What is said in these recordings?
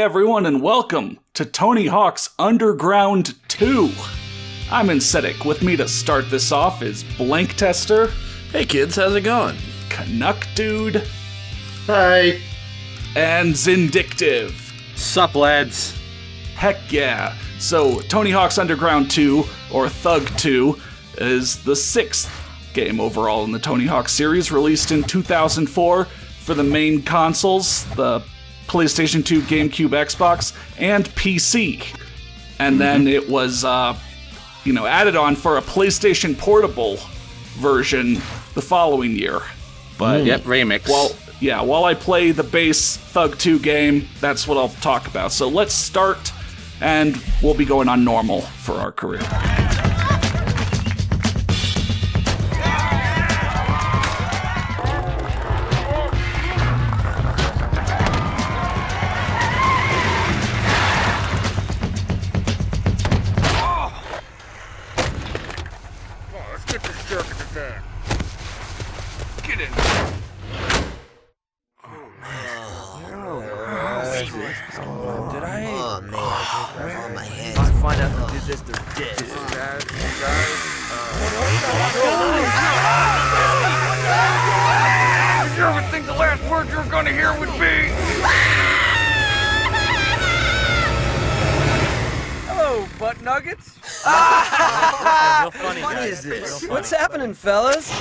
everyone, and welcome to Tony Hawk's Underground 2. I'm Insetic. With me to start this off is Blank Tester. Hey kids, how's it going? Canuck Dude. Hi. And Zindictive. Sup, lads? Heck yeah. So, Tony Hawk's Underground 2, or Thug 2, is the 6th game overall in the Tony Hawk series, released in 2004 for the main consoles, the PlayStation 2, Gamecube, Xbox, and PC. And then it was, added on for a PlayStation Portable version the following year. But remix. While I play the base Thug 2 game, that's what I'll talk about. So let's start, and we'll be going on normal for our career. What's happening, fellas?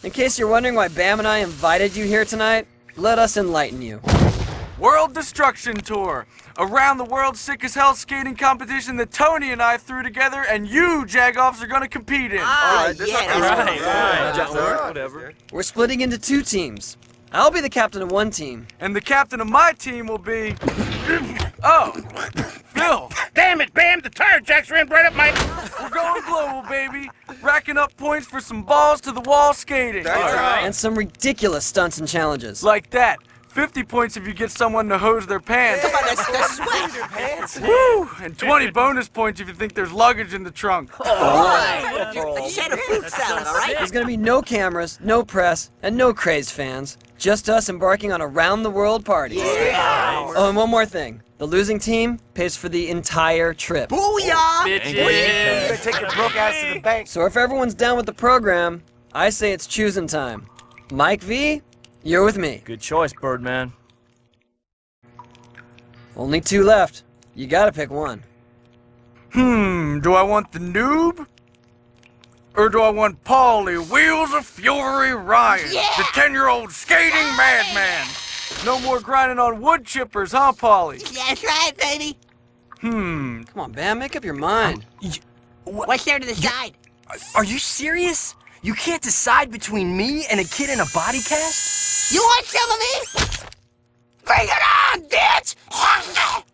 In case you're wondering why Bam and I invited you here tonight, let us enlighten you. World Destruction Tour! Around the world sick as hell skating competition that Tony and I threw together and you, Jagoffs, are gonna compete in. Right. Whatever. We're splitting into 2 teams. I'll be the captain of 1 team. And the captain of my team will be... Phil! Damn it, Bam! The tire jacks ran right up my... We're going global, baby! Racking up points for some balls-to-the-wall skating. That's right. And some ridiculous stunts and challenges. Like that. 50 points if you get someone to hose their pants. Come on, that's sweat. Woo! And 20 bonus points if you think there's luggage in the trunk. I just had a fruit salad, all right? There's gonna be no cameras, no press, and no crazed fans. Just us embarking on a round-the-world party. Yeah. Oh, and one more thing. The losing team pays for the entire trip. Booyah! You're gonna take your broke ass to the bank. So if everyone's down with the program, I say it's choosing time. Mike V, you're with me. Good choice, Birdman. Only 2 left. You gotta pick one. Do I want the noob? Or do I want Paulie, Wheels of Fury Ryan, the 10-year-old skating madman? No more grinding on wood chippers, huh, Paulie? That's right, baby. Come on, Bam, make up your mind. What's there to the side? Are you serious? You can't decide between me and a kid in a body cast? You want some of me? Bring it on, bitch!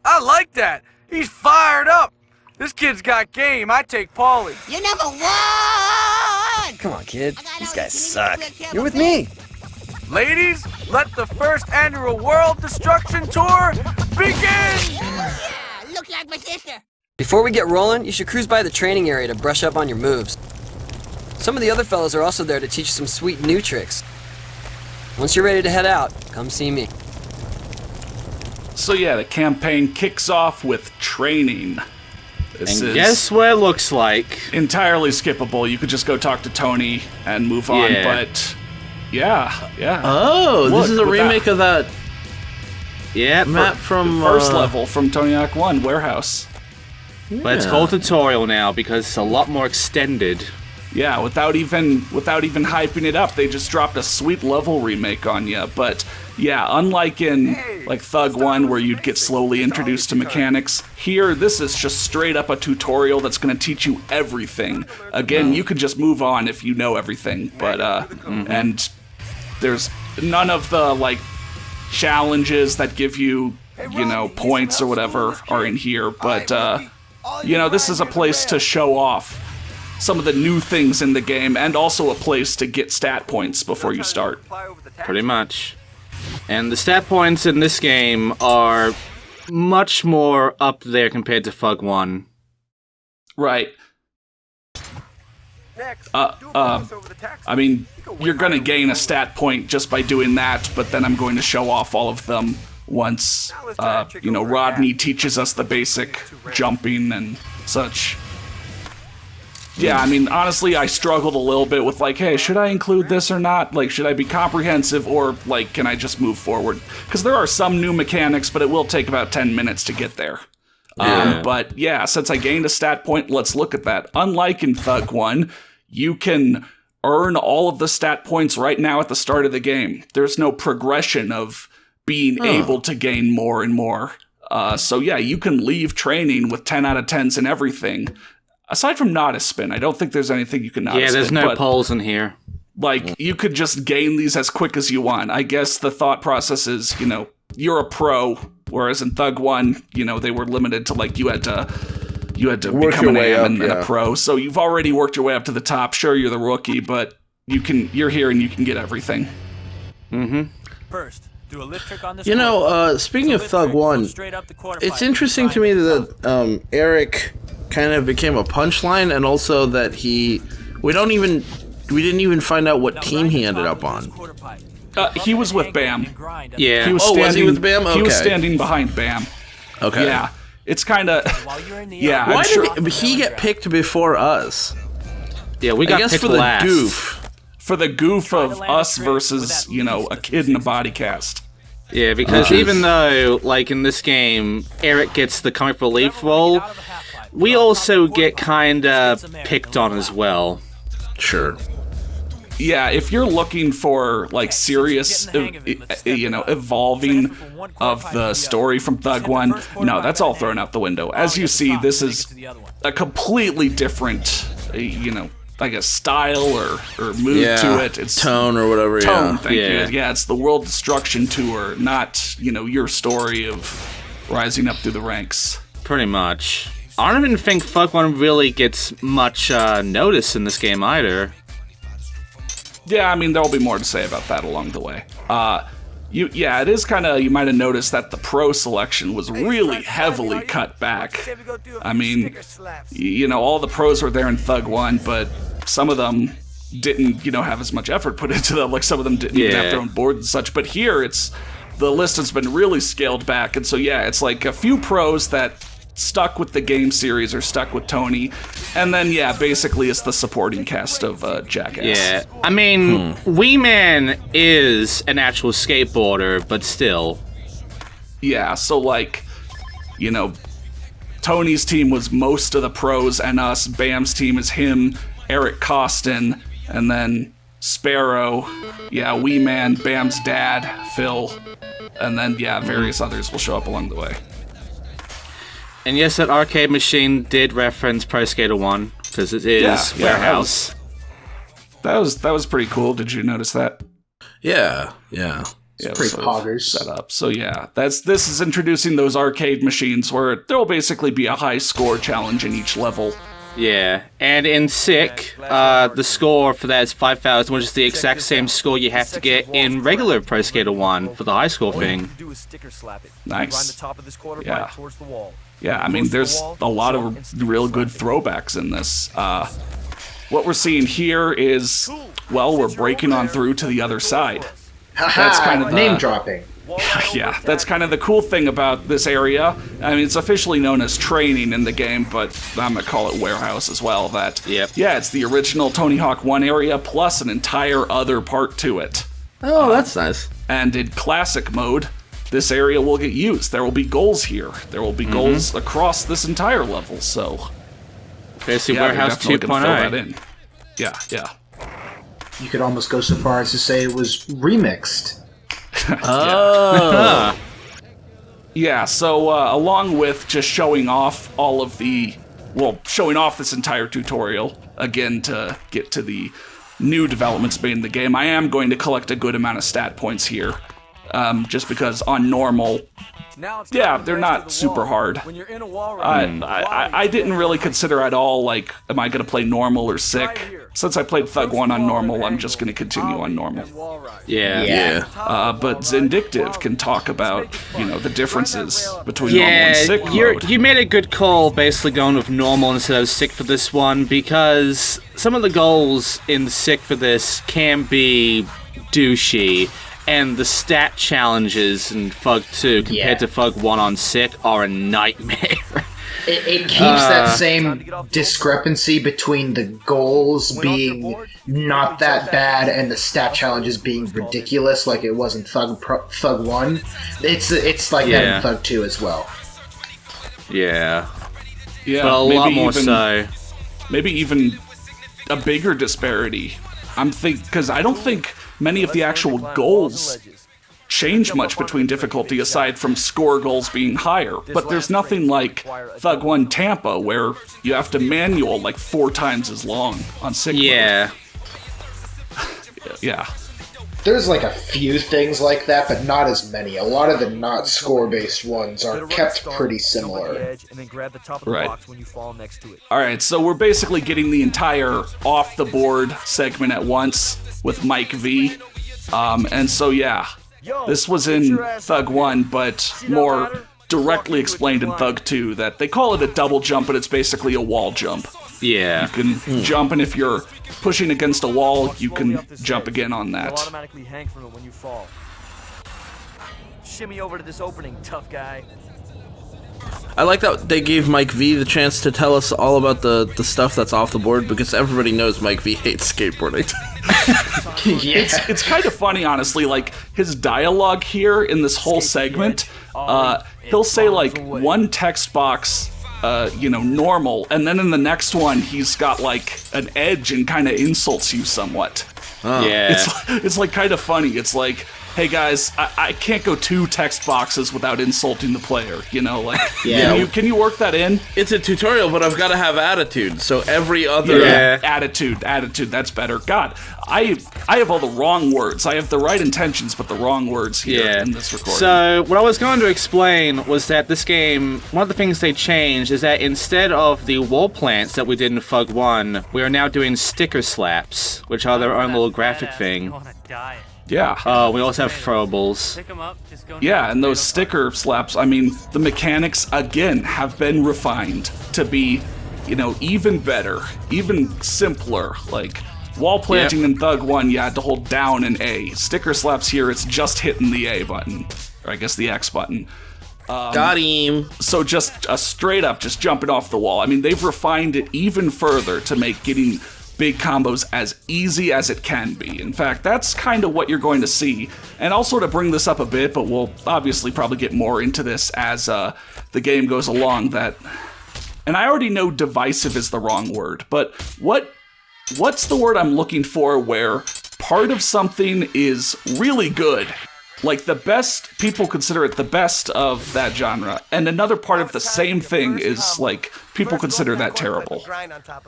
I like that. He's fired up. This kid's got game. I take Paulie. You're number 1! Come on, kid. These guys suck. You're with me. Ladies, let the first annual World Destruction Tour begin! Yeah, look like my sister. Before we get rolling, you should cruise by the training area to brush up on your moves. Some of the other fellows are also there to teach you some sweet new tricks. Once you're ready to head out, come see me. So yeah, the campaign kicks off with training. This And is guess what it looks like? entirely skippable. You could just go talk to Tony and move on, Yeah. but yeah. Oh, Look, this is a with that- remake of that... Yeah, map from... the first level from Tony Hawk 1, Warehouse. But it's called tutorial now because it's a lot more extended. Yeah, without even hyping it up, they just dropped a sweet level remake on you. But yeah, unlike in like Thug 1 where you'd get slowly introduced to mechanics, here this is just straight up a tutorial that's going to teach you everything. Again, you could just move on if you know everything, but and there's none of the like challenges that give you, points or whatever are in here, but this is a place to show off some of the new things in the game, and also a place to get stat points before you start. Pretty much. And the stat points in this game are much more up there compared to Thug 1. Right. I mean, you're gonna gain a stat point just by doing that, but then I'm going to show off all of them once, Rodney teaches us the basic jumping and such. Yeah, I mean, honestly, I struggled a little bit with, like, hey, should I include this or not? Like, should I be comprehensive, or, like, can I just move forward? Because there are some new mechanics, but it will take about 10 minutes to get there. But, yeah, since I gained a stat point, let's look at that. Unlike in Thug 1, you can earn all of the stat points right now at the start of the game. There's no progression of being able to gain more and more. So, yeah, you can leave training with 10 out of 10s and everything. Aside from not a spin, I don't think there's anything you can not spin. Yeah, there's no poles in here. Like, you could just gain these as quick as you want. I guess the thought process is, you're a pro, whereas in Thug 1, they were limited to, like, you had to become an AM and then a pro. So you've already worked your way up to the top. Sure, you're the rookie, but you're here and you can get everything. Mm-hmm. First, do a lift trick on this. Speaking of Thug 1, it's interesting to me that Eric kind of became a punchline, and also that we didn't even find out what team he ended up on. He was with Bam. Yeah. Was he with Bam? Okay. He was standing behind Bam. Okay. Yeah. It's kind of... Yeah, Why did he get picked before us? Yeah, we got picked for the last. goof. For the goof of us versus, a kid in a body cast. Yeah, because even though, like, in this game, Eric gets the comic relief role, we also get kinda picked on as well. Sure. Yeah, if you're looking for, like, serious, evolving of the story from Thug 1, no, that's all thrown out the window. As you see, this is a completely different, I guess, style or mood to it. It's tone or whatever, tone, thank you. Yeah, it's the World Destruction Tour, not, your story of rising up through the ranks. Pretty much. I don't even think Thug 1 really gets much notice in this game either. Yeah, I mean, there'll be more to say about that along the way. It is kind of, you might have noticed that the pro selection was really heavily cut back. I mean, all the pros were there in Thug 1, but some of them didn't, have as much effort put into them. Like, some of them didn't even have their own board and such. But here, the list has been really scaled back. And so, yeah, it's like a few pros that stuck with the game series or stuck with Tony, and then basically it's the supporting cast of Jackass. Yeah, I mean, Wee Man is an actual skateboarder, but still. Yeah, so like, Tony's team was most of the pros and us. Bam's team is him, Eric Costin, and then Sparrow. Yeah, Wee Man, Bam's dad, Phil, and then various others will show up along the way. And yes, that arcade machine did reference Pro Skater 1, because it is Warehouse. That was pretty cool. Did you notice that? Yeah. It's pretty poggers set up. So this is introducing those arcade machines where there will basically be a high score challenge in each level. Yeah, and in Sick, the score for that is 5,000, which is the exact same score you have to get in regular Pro Skater 1 for the high score thing. Nice. Yeah, I mean, there's a lot of real good throwbacks in this. What we're seeing here is, we're breaking on through to the other side. That's kind of name dropping. Yeah, that's kind of the cool thing about this area. I mean, it's officially known as training in the game, but I'm gonna call it warehouse as well. It's the original Tony Hawk 1 area plus an entire other part to it. Oh, that's nice. And in classic mode, this area will get used. There will be goals here. There will be goals across this entire level, so... Basically, Warehouse 2.0. Yeah. You could almost go so far as to say it was remixed. Oh. Yeah, so along with just showing off showing off this entire tutorial, again, to get to the new developments made in the game, I am going to collect a good amount of stat points here. Just because on normal, they're not super hard. I didn't really consider at all, like, am I going to play normal or sick? Since I played Thug 1 on normal, I'm just going to continue on normal. Yeah. But Zindictive can talk about, the differences between normal and sick mode. You made a good call basically going with normal instead of sick for this one, because some of the goals in sick for this can be douchey. And the stat challenges in Thug 2 compared to Thug 1 on Sick are a nightmare. It keeps that same discrepancy between the goals being not that bad and the stat challenges being ridiculous, like it was in Thug 1. It's like that in Thug 2 as well. Yeah. Yeah, but a lot more so. Maybe even a bigger disparity. Because I don't think many of the actual goals change much between difficulty aside from score goals being higher. But there's nothing like Thug 1 Tampa where you have to manual like 4 times as long on sick mode. Yeah. There's like a few things like that, but not as many. A lot of the not score-based ones are kept pretty similar. Right. Alright, so we're basically getting the entire off-the-board segment at once with Mike V. And so, yeah, this was in Thug 1, but more directly explained in Thug 2, that they call it a double jump, but it's basically a wall jump. Yeah. You can jump, and if you're pushing against a wall, you can jump again on that. Automatically hang from it when you fall. Shimmy over to this opening, tough guy. I like that they gave Mike V the chance to tell us all about the stuff that's off the board, because everybody knows Mike V hates skateboarding. It's kind of funny, honestly, like his dialogue here in this whole segment, he'll say like one text box, normal, and then in the next one he's got like an edge and kind of insults you somewhat. Yeah. It's like kind of funny. It's like, hey guys, I can't go 2 text boxes without insulting the player, can you work that in? It's a tutorial, but I've got to have attitude, so every other... Attitude, that's better. God, I have all the wrong words. I have the right intentions, but the wrong words here in this recording. So, what I was going to explain was that this game, one of the things they changed is that instead of the wall plants that we did in Thug 1, we are now doing sticker slaps, which are their own little graphic thing. Yeah. We also have throwables. Yeah, and those sticker slaps, I mean, the mechanics, again, have been refined to be, even better, even simpler. Like, wall planting in Thug 1, you had to hold down an A. Sticker slaps here, it's just hitting the A button. Or I guess the X button. Got him. So just straight up, just jumping off the wall. I mean, they've refined it even further to make getting big combos as easy as it can be. In fact, that's kind of what you're going to see. And I'll sort of bring this up a bit, but we'll obviously probably get more into this as the game goes along. And I already know divisive is the wrong word, but what's the word I'm looking for where part of something is really good? Like the best, people consider it the best of that genre, and another part of the same thing is like, people consider that terrible.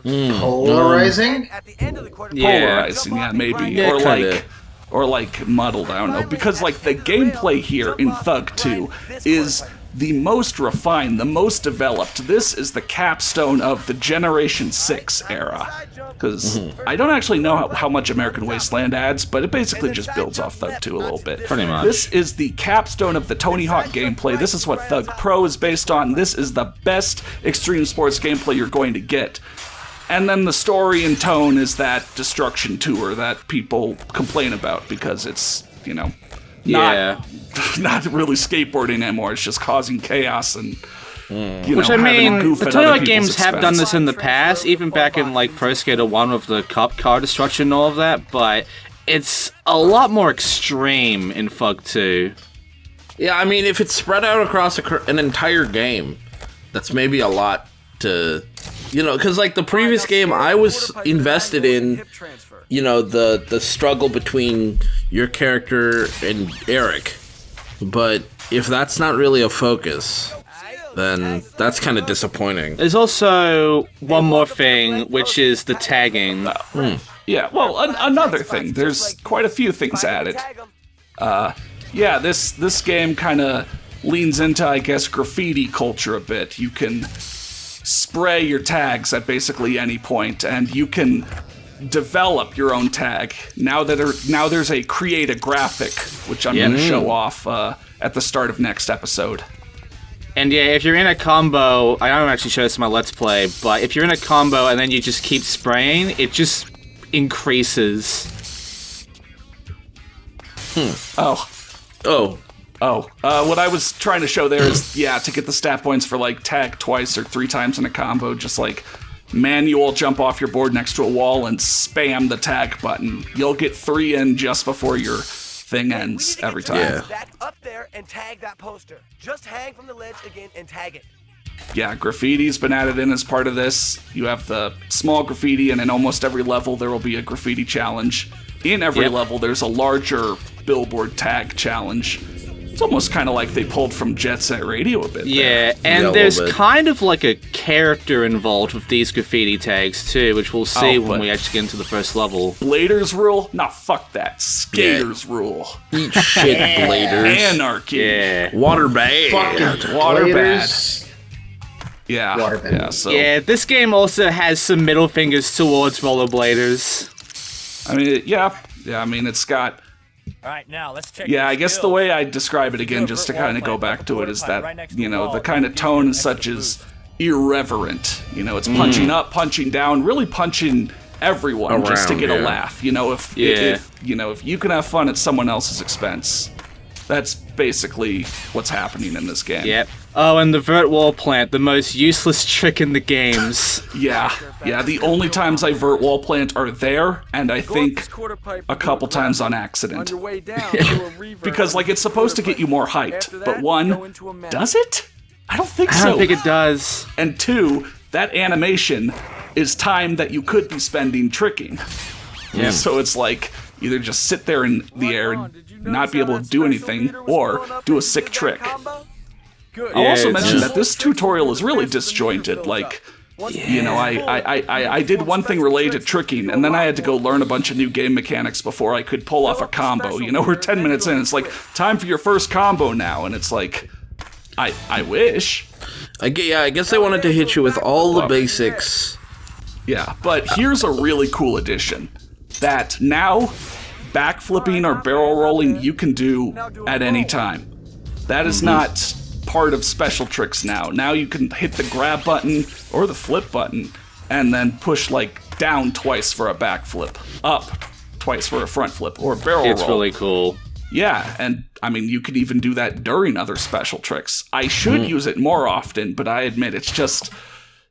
Polarizing? Polarizing, yeah, maybe. Yeah, or like muddled, I don't know. Because like the gameplay here in Thug 2 is the most refined, the most developed. This is the capstone of the Generation 6 era. Because I don't actually know how much American Wasteland adds, but it basically just builds off Thug 2 a little bit. Pretty much. This is the capstone of the Tony Hawk gameplay. This is what Thug Pro is based on. This is the best extreme sports gameplay you're going to get. And then the story and tone is that destruction tour that people complain about because it's, not really skateboarding anymore. It's just causing chaos and, Which I mean, the Tony Hawk games have done this in the past, even back in like Pro Skater 1 with the car destruction and all of that, but it's a lot more extreme in Thug 2. Yeah, I mean, if it's spread out across an entire game, that's maybe a lot to... because like the previous game, I was invested in, the struggle between your character and Eric. But if that's not really a focus, then that's kind of disappointing. There's also one more thing, which is the tagging. Yeah, well, another thing. There's quite a few things added. This game kind of leans into, I guess, graffiti culture a bit. You can spray your tags at basically any point, and you can develop your own tag. Now there's a create a graphic, which I'm going to show off at the start of next episode. And yeah, if you're in a combo, I don't actually show this in my Let's Play, but if you're in a combo and then you just keep spraying, it just increases. Oh. What I was trying to show there is, to get the stat points for, like, tag twice or 3 times in a combo, just, like, manual jump off your board next to a wall and spam the tag button. You'll get 3 in just before your thing ends every time. Yeah. Back up there and tag that poster. Just hang from the ledge again and tag it. Yeah, graffiti's been added in as part of this. You have the small graffiti, and in almost every level there will be a graffiti challenge. In every level there's a larger billboard tag challenge. It's almost kind of like they pulled from Jet Set Radio a bit. Yeah, and there's kind of like a character involved with these graffiti tags too, which we'll see when we actually get into the first level. Bladers rule? Nah, fuck that. Skaters rule. Eat shit, Bladers. Anarchy. Yeah. Water bad. Fucking Water Bladers. bad. Yeah. Water bad. Yeah, this game also has some middle fingers towards rollerbladers. I mean, I mean, it's got... All right, now let's check. Yeah, I guess the way I describe it again, just to kind of go back to it, is that, you know, the kind of tone is such as irreverent. You know, it's punching up, punching down, really punching everyone around, just to get a laugh. You know, if you can have fun at someone else's expense, that's basically what's happening in this game. Yep. Oh, and the vert wall plant, the most useless trick in the games. Yeah, the only times I vert wall plant are there, and I think a couple times on accident. Because, like, it's supposed to get you more height, but 1, does it? I don't think so. I don't think it does. And 2, that animation is time that you could be spending tricking. Yeah. So it's like, either just sit there in the air and not be able to do anything, or do a sick trick. I'll also mention that this tutorial is really disjointed. Like, you know, I did one thing related to tricking, and then I had to go learn a bunch of new game mechanics before I could pull off a combo. You know, we're 10 minutes in, it's like, time for your first combo now, and it's like, I wish. I guess they wanted to hit you with all the basics. Yeah, but here's a really cool addition. That now, backflipping or barrel rolling you can do at any time. That is not part of special tricks now. Now you can hit the grab button or the flip button and then push, like, down twice for a backflip, up twice for a front flip, or barrel roll. It's really cool. Yeah, and I mean, you could even do that during other special tricks. I should use it more often, but I admit it's just,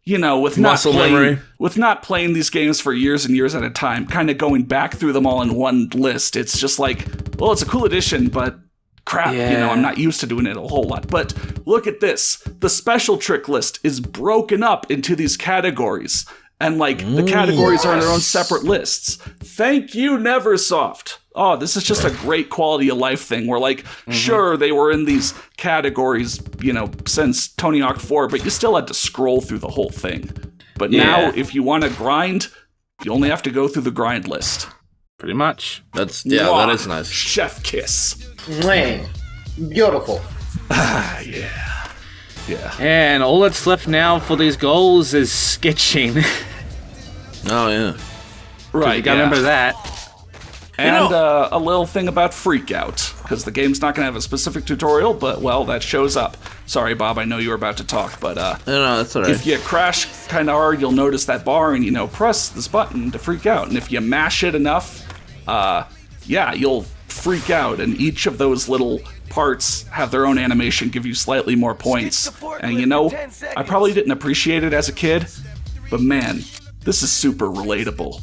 you know, with not playing these games for years and years at a time, kind of going back through them all in one list, it's just like, well, it's a cool addition, but crap, you know, I'm not used to doing it a whole lot. But look at this. The special trick list is broken up into these categories. And, like, the categories are in their own separate lists. Thank you, Neversoft. Oh, this is just a great quality of life thing where, like, sure, they were in these categories, you know, since Tony Hawk 4, but you still had to scroll through the whole thing. But now, if you want to grind, you only have to go through the grind list. Pretty much. That is nice. Chef kiss. Beautiful. Yeah. And all that's left now for these goals is sketching. Oh, yeah. Right, you gotta remember that. And a little thing about Freakout, because the game's not gonna have a specific tutorial, but, well, that shows up. Sorry, Bob, I know you were about to talk, but no, that's all right. If you crash kind of hard, you'll notice that bar and, you know, press this button to freak out. And if you mash it enough, you'll freak out, and each of those little parts have their own animation, give you slightly more points. And, you know, I probably didn't appreciate it as a kid, but man, this is super relatable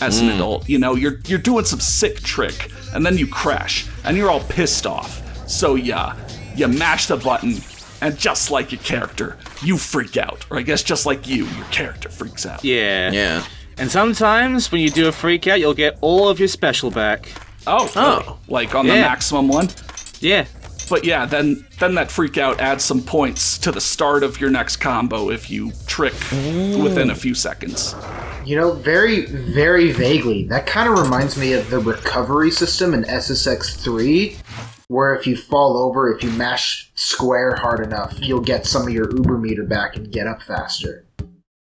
as an adult. You know, you're doing some sick trick, and then you crash, and you're all pissed off. So yeah, you mash the button, and just like your character, you freak out. Or I guess just like your character freaks out. Yeah. And sometimes when you do a freak out, you'll get all of your special back. Oh. Like on the maximum one? Yeah. But yeah, then that freak out adds some points to the start of your next combo if you trick within a few seconds. You know, very, very vaguely, that kind of reminds me of the recovery system in SSX 3, where if you fall over, if you mash square hard enough, you'll get some of your Uber meter back and get up faster.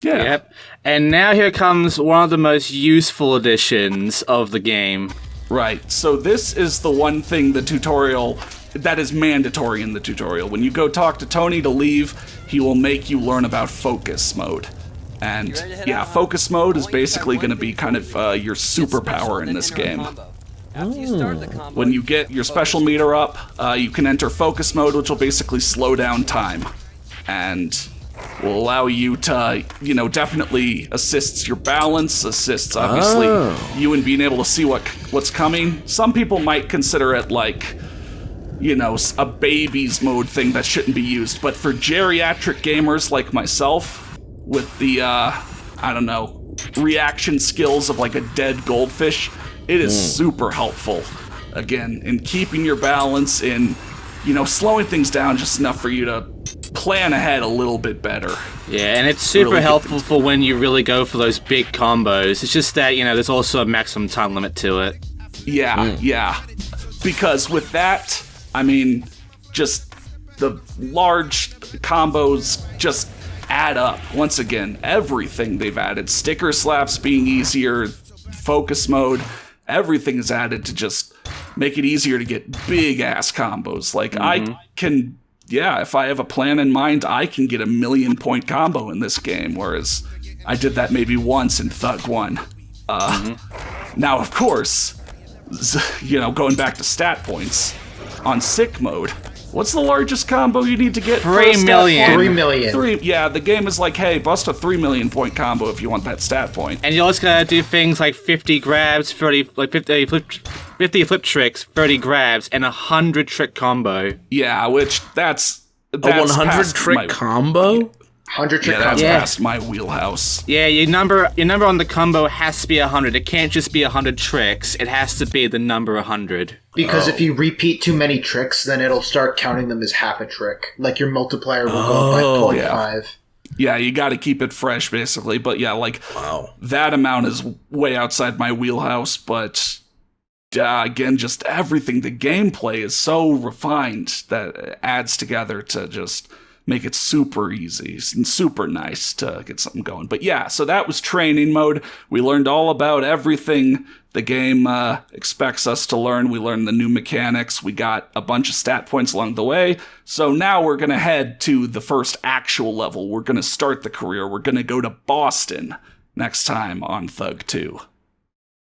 Yeah. Yep. And now here comes one of the most useful additions of the game. Right, so this is the one thing the tutorial that is mandatory in the tutorial. When you go talk to Tony to leave, he will make you learn about focus mode. And yeah, focus mode is basically going to be kind of your superpower in this game. After you start the combo, When you get your special meter up, you can enter focus mode, which will basically slow down time. And will allow you to, definitely assists your balance, assists, obviously, you in being able to see what's coming. Some people might consider it like, a baby's mode thing that shouldn't be used. But for geriatric gamers like myself, with the, reaction skills of like a dead goldfish, it is super helpful. Again, in keeping your balance, in, slowing things down just enough for you to plan ahead a little bit better. Yeah, and it's super helpful for when you really go for those big combos. It's just that, there's also a maximum time limit to it. Yeah. Because with that, just the large combos just add up. Once again, everything they've added, sticker slaps being easier, focus mode, everything is added to just make it easier to get big ass combos. Like I can, if I have a plan in mind, I can get a 1,000,000-point combo in this game, whereas I did that maybe once in Thug 1. Now, of course, going back to stat points, on sick mode, what's the largest combo you need to get? 3 million. 3 million. Yeah, the game is like, hey, bust a 3,000,000-point combo if you want that stat point. And you also gotta do things like 50 grabs, 50 flip tricks, 30 grabs, and 100 trick combo. Yeah, which that's a 100 trick combo? 100 trick that's combo. past my wheelhouse. Yeah, your number on the combo has to be 100. It can't just be 100 tricks. It has to be the number 100. Because if you repeat too many tricks, then it'll start counting them as half a trick. Like your multiplier will go up by 0.5. Yeah, you got to keep it fresh, basically. But yeah, that amount is way outside my wheelhouse. But again, just everything, the gameplay is so refined that it adds together to just make it super easy and super nice to get something going. But yeah, so that was training mode. We learned all about everything the game expects us to learn. We learned the new mechanics. We got a bunch of stat points along the way. So now we're going to head to the first actual level. We're going to start the career. We're going to go to Boston next time on Thug 2.